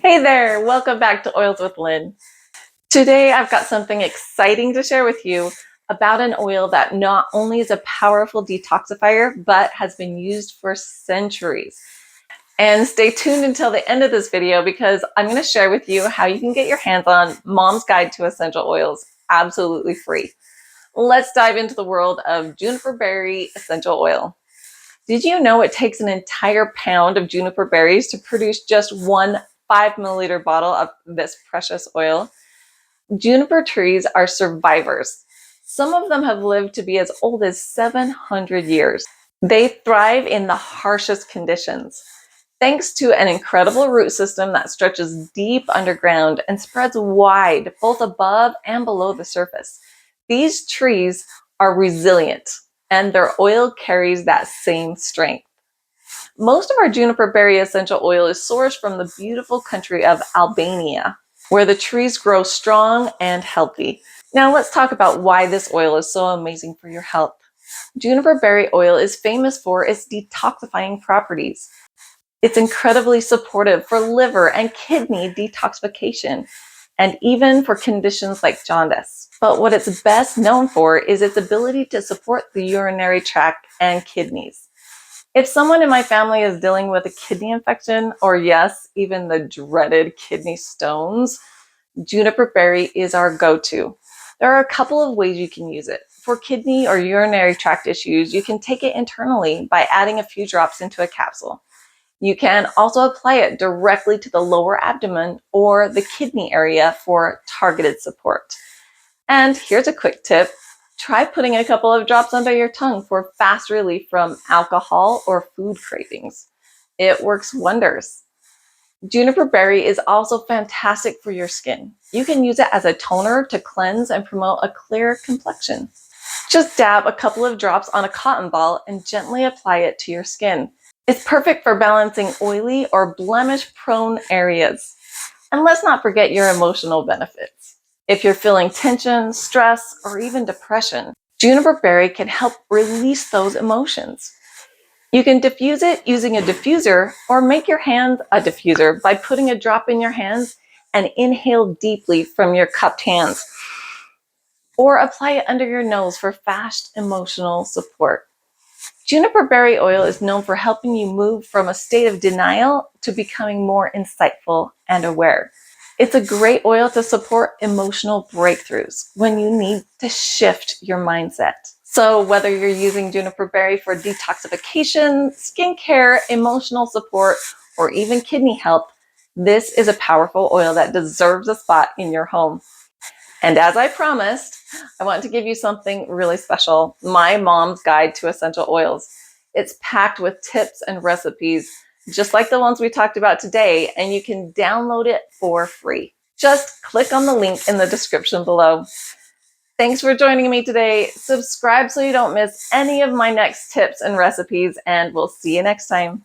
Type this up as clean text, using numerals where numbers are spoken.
Hey there, welcome back to Oils with Lynn. Today I've got something exciting to share with you about an oil that not only is a powerful detoxifier, but has been used for centuries. And stay tuned until the end of this video because I'm going to share with you how you can get your hands on Mom's Guide to Essential Oils absolutely free. Let's dive into the world of Juniper Berry Essential Oil. Did you know it takes an entire pound of juniper berries to produce just one 5 milliliter bottle of this precious oil? Juniper trees are survivors. Some of them have lived to be as old as 700 years. They thrive in the harshest conditions. Thanks to an incredible root system that stretches deep underground and spreads wide, both above and below the surface, these trees are resilient, and their oil carries that same strength. Most of our juniper berry essential oil is sourced from the beautiful country of Albania, where the trees grow strong and healthy. Now let's talk about why this oil is so amazing for your health. Juniper berry oil is famous for its detoxifying properties. It's incredibly supportive for liver and kidney detoxification, and even for conditions like jaundice. But what it's best known for is its ability to support the urinary tract and kidneys. If someone in my family is dealing with a kidney infection, or yes, even the dreaded kidney stones, juniper berry is our go-to. There are a couple of ways you can use it. For kidney or urinary tract issues, you can take it internally by adding a few drops into a capsule. You can also apply it directly to the lower abdomen or the kidney area for targeted support. And here's a quick tip. Try putting a couple of drops under your tongue for fast relief from alcohol or food cravings. It works wonders. Juniper berry is also fantastic for your skin. You can use it as a toner to cleanse and promote a clear complexion. Just dab a couple of drops on a cotton ball and gently apply it to your skin. It's perfect for balancing oily or blemish-prone areas. And let's not forget your emotional benefits. If you're feeling tension, stress, or even depression, juniper berry can help release those emotions. You can diffuse it using a diffuser or make your hand a diffuser by putting a drop in your hands and inhale deeply from your cupped hands. Or apply it under your nose for fast emotional support. Juniper berry oil is known for helping you move from a state of denial to becoming more insightful and aware. It's a great oil to support emotional breakthroughs when you need to shift your mindset. So whether you're using juniper berry for detoxification, skincare, emotional support, or even kidney health, this is a powerful oil that deserves a spot in your home. And as I promised, I want to give you something really special, my mom's guide to essential oils. It's packed with tips and recipes, just like the ones we talked about today, and you can download it for free. Just click on the link in the description below. Thanks for joining me today. Subscribe so you don't miss any of my next tips and recipes, and we'll see you next time.